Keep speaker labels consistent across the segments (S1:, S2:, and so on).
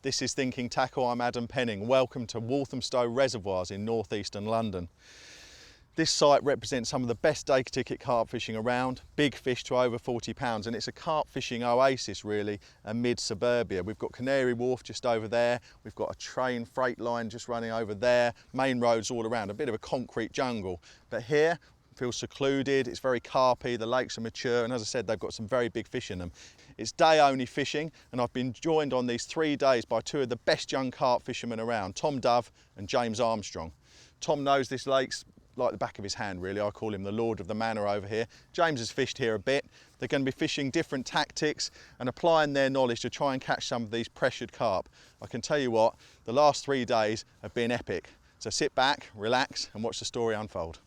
S1: This is Thinking Tackle. I'm Adam Penning. Welcome to Walthamstow reservoirs in northeastern London. This site represents some of the best day ticket carp fishing around, big fish to over 40 pounds, and it's a carp fishing oasis really amid suburbia. We've got Canary Wharf just over there, we've got a train freight line just running over there, main roads all around, a bit of a concrete jungle. But here, feels secluded, it's very carpy, the lakes are mature, and as I said, they've got some very big fish in them. It's day only fishing, and I've been joined on these 3 days by two of the best young carp fishermen around, Tom Dove and James Armstrong. Tom knows this lake's like the back of his hand really. I call him the Lord of the Manor over here. James has fished here a bit. They're going to be fishing different tactics and applying their knowledge to try and catch some of these pressured carp. I can tell you what, the last 3 days have been epic. So sit back, relax and watch the story unfold.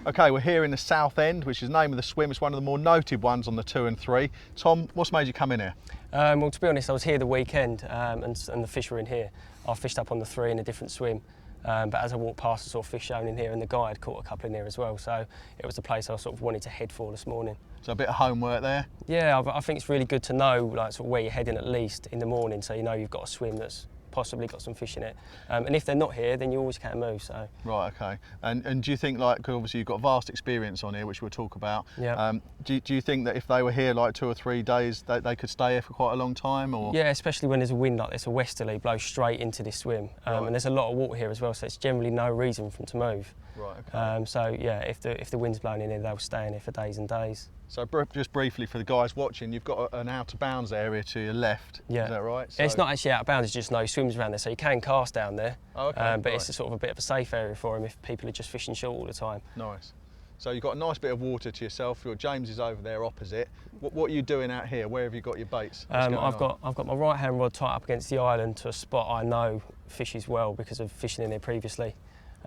S1: Okay, we're here in the South End, which is the name of the swim. It's one of the more noted ones on the 2 and 3. Tom, what's made you come in here?
S2: Well, to be honest, I was here the weekend and the fish were in here. I fished up on the 3 in a different swim, but as I walked past, I saw fish shown in here and the guide caught a couple in here as well. So it was the place I sort of wanted to head for this morning.
S1: So a bit of homework there?
S2: Yeah, I think it's really good to know like sort of where you're heading at least in the morning, so you know you've got a swim that's possibly got some fish in it, and if they're not here then you always can move. So
S1: right, okay. And do you think, like, cause obviously you've got vast experience on here which we'll talk about,
S2: yeah,
S1: do you think that if they were here like 2 or 3 days they could stay here for quite a long time? Or
S2: yeah, especially when there's a wind like this, a westerly blows straight into this swim,
S1: right.
S2: and there's a lot of water here as well, so it's generally no reason for them to move.
S1: Right, okay.
S2: So yeah, if the wind's blowing in here they'll stay in here for days and days.
S1: So just briefly for the guys watching, you've got an out of bounds area to your left,
S2: yeah.
S1: Is that right? So
S2: it's not actually out of bounds, it's just no swims around there, so you can cast down there,
S1: oh, okay,
S2: but
S1: right.
S2: it's a sort of a bit of a safe area for them if people are just fishing short all the time.
S1: Nice. So you've got a nice bit of water to yourself. Your James is over there opposite. What are you doing out here? Where have you got your baits?
S2: I've got my right hand rod tight up against the island to a spot I know fishes well because of fishing in here previously,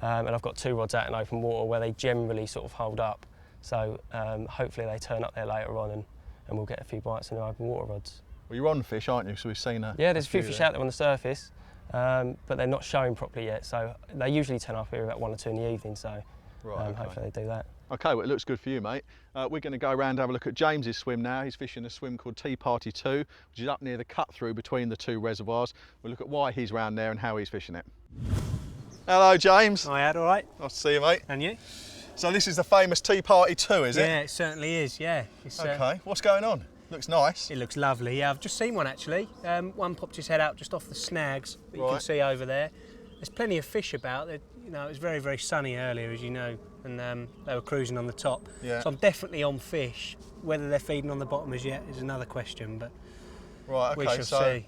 S2: and I've got 2 rods out in open water where they generally sort of hold up. So hopefully they turn up there later on and we'll get a few bites in the open water rods.
S1: Well, you're on fish, aren't you? So we've seen
S2: yeah, there's a few fish out there on the surface, but they're not showing properly yet. So they usually turn up here about 1 or 2 in the evening. So right, okay. Hopefully they do that. Okay,
S1: well, it looks good for you, mate. We're going to go around and have a look at James's swim now. He's fishing a swim called Tea Party 2, which is up near the cut through between the 2 reservoirs. We'll look at why he's round there and how he's fishing it. Hello, James.
S3: Hi, Ad, all right?
S1: Nice to see you, mate.
S3: And you?
S1: So this is the famous Tea Party 2, is it?
S3: Yeah, it certainly is, yeah.
S1: Okay, what's going on? Looks nice.
S3: It looks lovely, yeah. I've just seen one actually. One popped his head out just off the snags that you can see over there. There's plenty of fish about. It was very, very sunny earlier, as you know, and they were cruising on the top. Yeah. So I'm definitely on fish. Whether they're feeding on the bottom as yet is another question, but we shall see.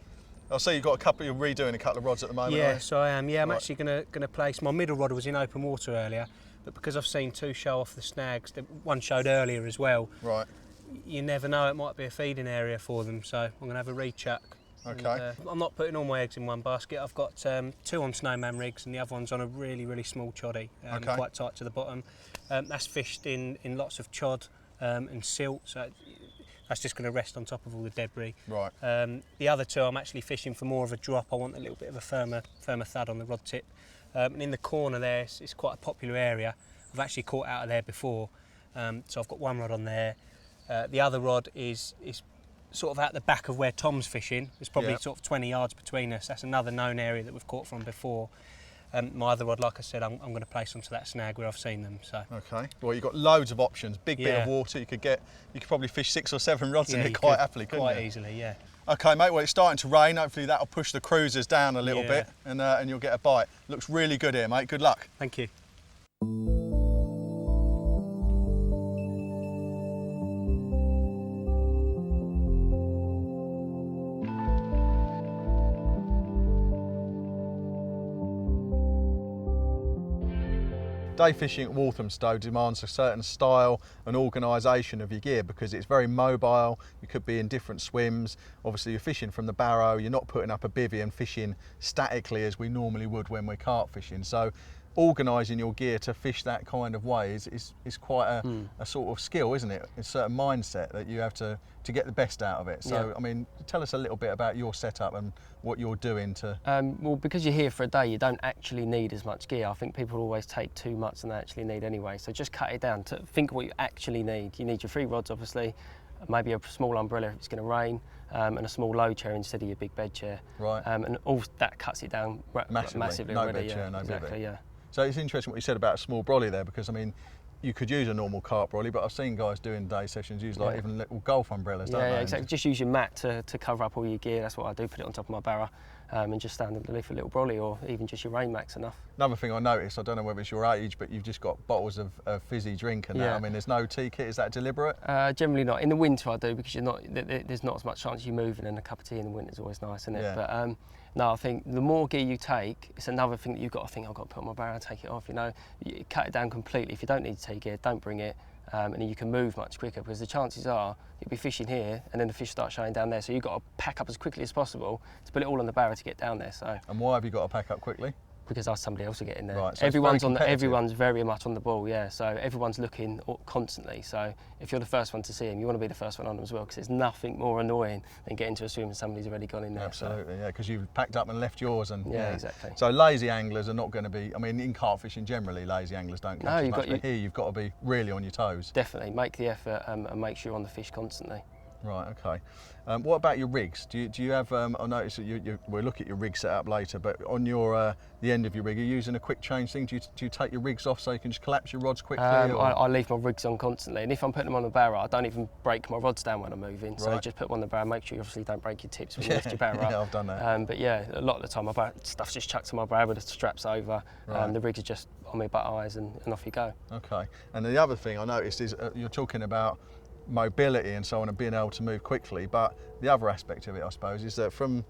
S1: I see you've got you're redoing a couple of rods at the moment.
S3: Yeah, so I am. Yeah, I'm actually going to place, my middle rod was in open water earlier, but because I've seen 2 show off the snags, one showed earlier as well. Right. You never know, it might be a feeding area for them, so I'm going to have a rechuck. Okay. And, I'm not putting all my eggs in one basket. I've got 2 on snowman rigs and the other one's on a really, really small choddy, quite tight to the bottom. That's fished in lots of chod and silt, so that's just going to rest on top of all the debris. Right. The other 2 I'm actually fishing for more of a drop. I want a little bit of a firmer thud on the rod tip. And in the corner there, it's quite a popular area. I've actually caught out of there before, so I've got 1 rod on there. The other rod is sort of out the back of where Tom's fishing. There's probably sort of 20 yards between us. That's another known area that we've caught from before. My other rod, like I said, I'm going to place onto that snag where I've seen them. So. Okay. Well, you've got loads of options. Big bit of water. You could probably fish 6 or 7 rods in it quite happily, couldn't you? Quite easily, yeah.
S1: Okay, mate. Well, it's starting to rain. Hopefully that'll push the cruisers down a little bit, and you'll get a bite. Looks really good here, mate. Good luck.
S3: Thank you.
S1: day fishing at Walthamstow demands a certain style and organisation of your gear because it's very mobile. You could be in different swims. Obviously you're fishing from the barrow, you're not putting up a bivvy and fishing statically as we normally would when we're carp fishing. So organising your gear to fish that kind of way is quite a sort of skill, isn't it? It's a certain mindset that you have to get the best out of it. So, I mean, tell us a little bit about your setup and what you're doing to...
S2: Well, because you're here for a day, you don't actually need as much gear. I think people always take too much than they actually need anyway. So just cut it down to think of what you actually need. You need your 3 rods, obviously, maybe a small umbrella if it's going to rain, and a small low chair instead of your big bed chair.
S1: Right.
S2: And all that cuts it down massively
S1: no
S2: already.
S1: bed chair, no
S2: exactly,
S1: bivvy.
S2: yeah.
S1: So it's interesting what you said about a small brolly there, because I mean, you could use a normal carp brolly, but I've seen guys doing day sessions use like even little golf umbrellas, don't they?
S2: Yeah, exactly. Just use your mat to cover up all your gear. That's what I do. Put it on top of my barra, and just stand underneath a little brolly, or even just your rain max enough.
S1: Another thing I noticed, I don't know whether it's your age, but you've just got bottles of fizzy drink and that. I mean, there's no tea kit. Is that deliberate?
S2: Generally not. In the winter I do, because there's not as much chance of you moving, and a cup of tea in the winter is always nice, isn't it?
S1: Yeah.
S2: But no, I think the more gear you take, it's another thing that you've got to think, I've got to put on my barra and take it off, you know. You cut it down completely. If you don't need to take gear, don't bring it, and then you can move much quicker, because the chances are you'll be fishing here and then the fish start showing down there, so you've got to pack up as quickly as possible to put it all on the barra to get down there. So. And
S1: why have you got to pack up quickly?
S2: Because somebody else will get in there.
S1: Right, so
S2: everyone's very much on the ball, yeah. So everyone's looking constantly. So if you're the first one to see him, you want to be the first one on them as well, because there's nothing more annoying than getting to a swim and somebody's already gone in there.
S1: Absolutely, yeah, because you've packed up and left yours, and
S2: yeah, exactly.
S1: So lazy anglers are not going to be. I mean, in carp fishing generally, lazy anglers don't catch as much. But here, you've got to be really on your toes.
S2: Definitely, make the effort and make sure you're on the fish constantly.
S1: Right, okay. What about your rigs? Do you have, I noticed that we'll look at your rig setup later, but on your the end of your rig, are you using a quick change thing? Do you take your rigs off so you can just collapse your rods quickly?
S2: I leave my rigs on constantly, and if I'm putting them on the barra, I don't even break my rods down when I'm moving. So just put them on the barra, make sure you obviously don't break your tips when you lift your barra up.
S1: Yeah, I've done that.
S2: But yeah, a lot of the time my stuff's just chucked on my barra with the straps over, the rigs are just on my butt eyes, and off you go.
S1: Okay, and the other thing I noticed is you're talking about mobility and so on and being able to move quickly, but the other aspect of it, I suppose, is that from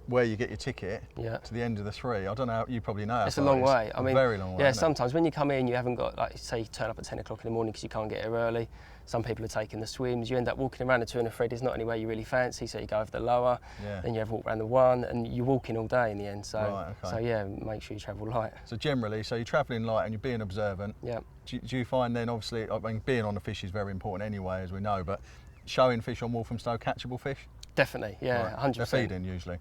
S1: where you get your ticket to the end of the 3, I don't know, you probably know.
S2: It's a long way. I mean,
S1: very long way.
S2: Yeah, sometimes when you come in, you haven't got, like, say, you turn up at 10 o'clock in the morning because you can't get here early. Some people are taking the swims. You end up walking around the 2 and a 3. There's not anywhere you really fancy, so you go over the lower. Then you have a walk around the 1, and you're walking all day in the end. So, so yeah, make sure you travel light.
S1: So generally, so you're travelling light and you're being observant. Yeah. Do you find then, obviously, I mean, being on the fish is very important anyway, as we know, but showing fish on Walthamstow catchable fish? Definitely, yeah, 100%. They're feeding usually?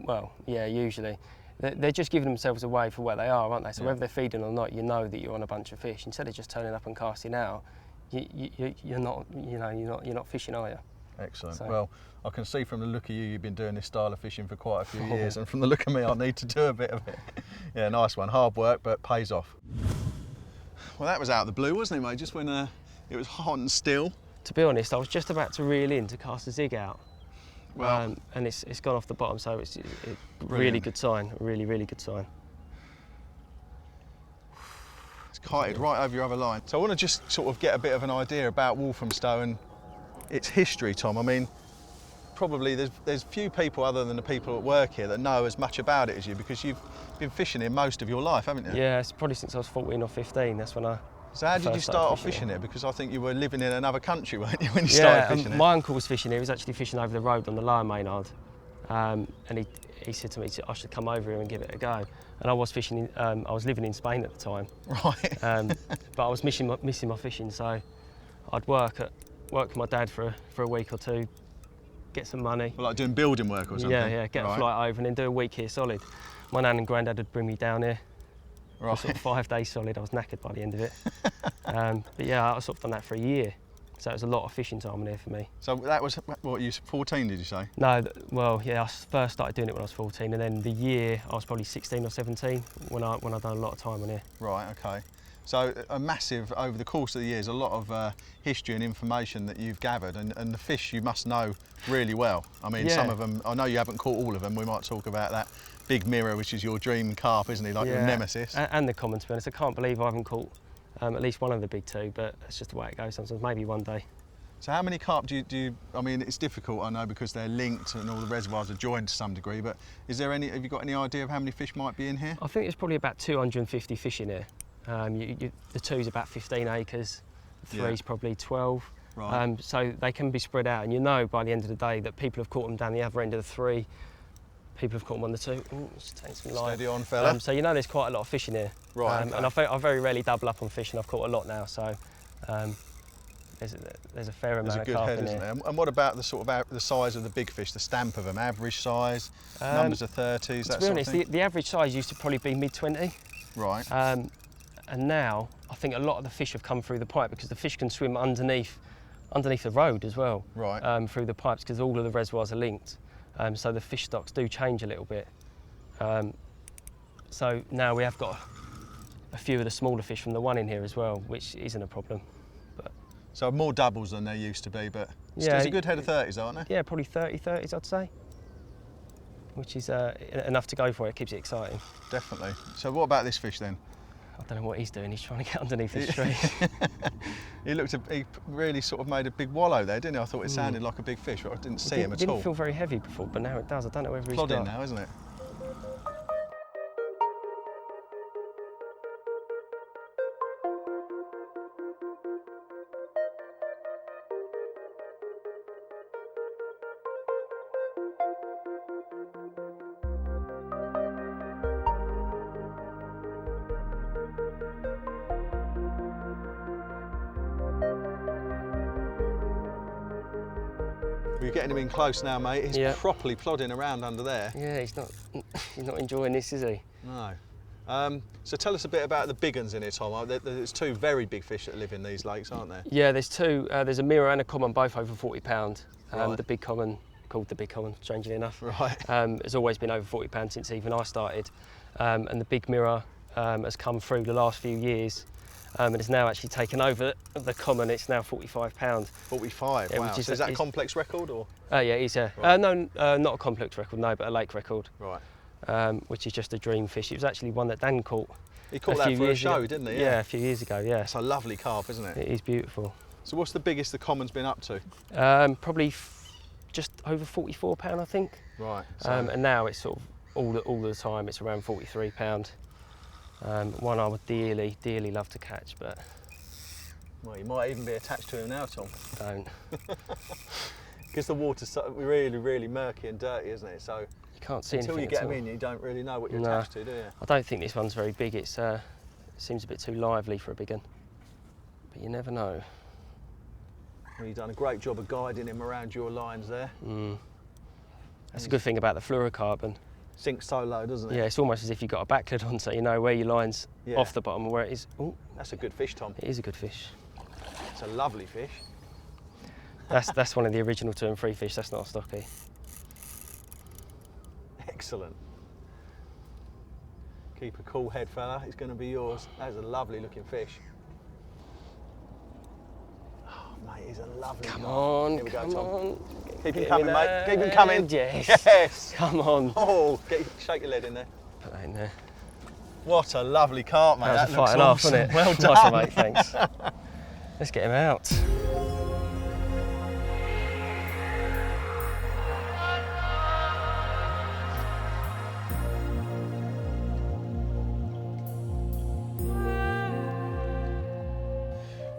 S2: Well, yeah, usually. They're just giving themselves away for where they are, aren't they? So whether they're feeding or not, you know that you're on a bunch of fish. Instead of just turning up and casting out, you're not fishing, are you?
S1: Excellent. So. Well, I can see from the look of you, you've been doing this style of fishing for quite a few years, and from the look of me, I need to do a bit of it. Yeah, nice one. Hard work, but pays off. Well, that was out of the blue, wasn't it, mate? Just when it was hot and still.
S2: To be honest, I was just about to reel in to cast a zig out. Well, and it's gone off the bottom, so it's really good sign, really good sign.
S1: It's kited right over your other line. So I want to just sort of get a bit of an idea about Walthamstow and its history, Tom. I mean, probably there's few people other than the people at work here that know as much about it as you, because you've been fishing here most of your life, haven't you?
S2: Yeah, it's probably since I was 14 or 15. That's when I.
S1: So how did you start off fishing here? Because I think you were living in another country, weren't you, when you started fishing here?
S2: My uncle was fishing here. He was actually fishing over the road on the Lower Maynard. And he said to me, I should come over here and give it a go. And I was fishing, I was living in Spain at the time.
S1: Right.
S2: But I was missing my fishing, so I'd work with my dad for a week or 2, get some money.
S1: Well, like doing building work or something?
S2: Yeah, get a flight over and then do a week here solid. My nan and granddad would bring me down here.
S1: Right.
S2: Sort of 5 days solid. I was knackered by the end of it. But yeah, I sort of done that for a year. So it was a lot of fishing time in here for me.
S1: So that was, what, you 14, did you say?
S2: No, well, yeah, I first started doing it when I was 14, and then the year I was probably 16 or 17 when I done a lot of time on here.
S1: Right, okay. So a massive, over the course of the years, a lot of history and information that you've gathered, and the fish you must know really well. I mean, some of them, I know you haven't caught all of them. We might talk about that big mirror, which is your dream carp, isn't he? Like your nemesis.
S2: And the common, to be honest. I can't believe I haven't caught at least one of the big 2, but that's just the way it goes sometimes, maybe one day.
S1: So how many carp do you, I mean, it's difficult, I know, because they're linked and all the reservoirs are joined to some degree, but have you got any idea of how many fish might be in here?
S2: I think there's probably about 250 fish in here. The two's about 15 acres, the three's
S1: Yeah.
S2: probably 12.
S1: Right.
S2: So they can be spread out, and you know by the end of the day that people have caught them down the other end of the three. People have caught them on the two. Ooh, just taking some light.
S1: Steady on, fella.
S2: So you know there's quite a lot of fish in here.
S1: Right. Okay.
S2: And I very rarely double up on fish, and I've caught a lot now. So there's a fair
S1: There's
S2: amount
S1: a
S2: of
S1: good
S2: carp
S1: head,
S2: in
S1: isn't
S2: here.
S1: there? And what about the sort of the size of the big fish, the stamp of them, average size, numbers of 30s, that
S2: To be
S1: sort of
S2: honest,
S1: thing?
S2: the average size used to probably be mid-20.
S1: Right.
S2: And now I think a lot of the fish have come through the pipe because the fish can swim underneath the road as well.
S1: Right.
S2: Through the pipes because all of the reservoirs are linked. So the fish stocks do change a little bit. So now we have got a few of the smaller fish from the one in here as well, which isn't a problem. But
S1: So more doubles than there used to be, but
S2: Yeah,
S1: there's a good head of 30s, aren't there?
S2: yeah, probably 30s I'd say, which is enough to go for. It keeps it exciting.
S1: Definitely. So what about this fish then?
S2: I don't know what he's doing. He's trying to get underneath this tree.
S1: He really sort of made a big wallow there, didn't he? I thought it sounded like a big fish, but I didn't see him at all.
S2: Didn't feel very heavy before, but now it does. I don't know whether he's
S1: Plodding
S2: got...
S1: now, isn't it? We're getting him in close now, mate. He's
S2: Yeah.
S1: properly plodding around under there.
S2: Yeah, he's not enjoying this, is he?
S1: No. So tell us a bit about the big ones in here, Tom. There's two very big fish that live in these lakes, aren't there?
S2: Yeah, there's two. There's a mirror and a common, both over 40 pound.
S1: Right.
S2: The big common, called the big common, strangely enough,
S1: Right.
S2: has always been over 40 pound since even I started. And the big mirror has come through the last few years. And it's now actually taken over the common. It's now 45 pound.
S1: 45,
S2: Yeah,
S1: wow.
S2: which is
S1: So is that a
S2: it's-
S1: complex record or?
S2: Yeah, it is.
S1: Right.
S2: No, not a complex record, no, but a lake record.
S1: Right.
S2: Which is just a dream fish. It was actually one that Dan caught.
S1: He caught
S2: a
S1: that
S2: few
S1: for a
S2: years
S1: show,
S2: ago.
S1: didn't he?
S2: Yeah, a few years ago. Yeah,
S1: It's a lovely carp, isn't it?
S2: it is beautiful.
S1: So what's the biggest the common's been up to?
S2: Probably just over 44 pound, I think.
S1: Right. So
S2: And now it's sort of all the time. It's around 43 pound. One I would dearly love to catch, but
S1: well, you might even be attached to him now, Tom.
S2: don't.
S1: Because the water's so really, really murky and dirty, isn't it? So
S2: You can't see
S1: until you
S2: anything
S1: get
S2: at
S1: them
S2: all.
S1: in, you don't really know what you're
S2: No.
S1: attached to, do you?
S2: I don't think this one's very big. It seems a bit too lively for a big one, but you never know.
S1: Well, you've done a great job of guiding him around your lines there.
S2: That's a good thing about the fluorocarbon.
S1: Sinks so low, doesn't it?
S2: Yeah, it's almost as if you've got a backlid on, so you know where your line's
S1: Yeah.
S2: off the bottom and where it is. Oh,
S1: That's a good fish, Tom.
S2: it is a good fish.
S1: It's a lovely fish.
S2: That's one of the original 2 and 3 fish. That's not a stocky.
S1: Excellent. Keep a cool head, fella. It's going to be yours. That's a lovely looking fish. Oh, mate, he's a lovely
S2: Come
S1: guy.
S2: on,
S1: Here we go,
S2: come
S1: Tom.
S2: on.
S1: Keep him
S2: Get
S1: coming,
S2: in
S1: mate. Keep him
S2: there.
S1: coming.
S2: Yes.
S1: Yes.
S2: Come on.
S1: Oh, shake your lead in there.
S2: Put that in there.
S1: What a lovely carp, mate.
S2: That was a
S1: looks
S2: fighting half,
S1: awesome.
S2: wasn't it?
S1: Well
S2: Nice
S1: done.
S2: one, mate, thanks. Let's get him out.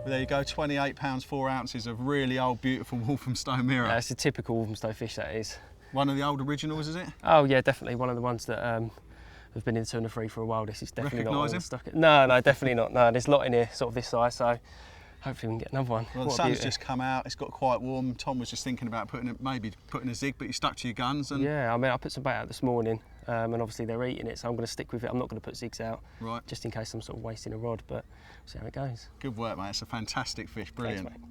S1: Well, there you go, £28, 4 ounces of really old, beautiful Walthamstow mirror.
S2: That's a typical Walthamstow fish, that is.
S1: One of the old originals, is it?
S2: Oh yeah, definitely one of the ones that have been in 2 and 3 for a while. This is definitely not
S1: Recognise
S2: one
S1: him?
S2: stuck. No, definitely not. No, there's a lot in here, sort of this size, so hopefully we can get another one.
S1: Well, the
S2: What a
S1: sun's
S2: beauty.
S1: just come out, it's got quite warm. Tom was just thinking about maybe putting a zig, but you stuck to your guns. And
S2: Yeah, I mean, I put some bait out this morning, and obviously they're eating it, so I'm going to stick with it. I'm not going to put zigs out,
S1: Right.
S2: just in case I'm sort of wasting a rod, but see how it goes.
S1: Good work, mate. It's a fantastic fish, brilliant.
S2: Thanks, mate.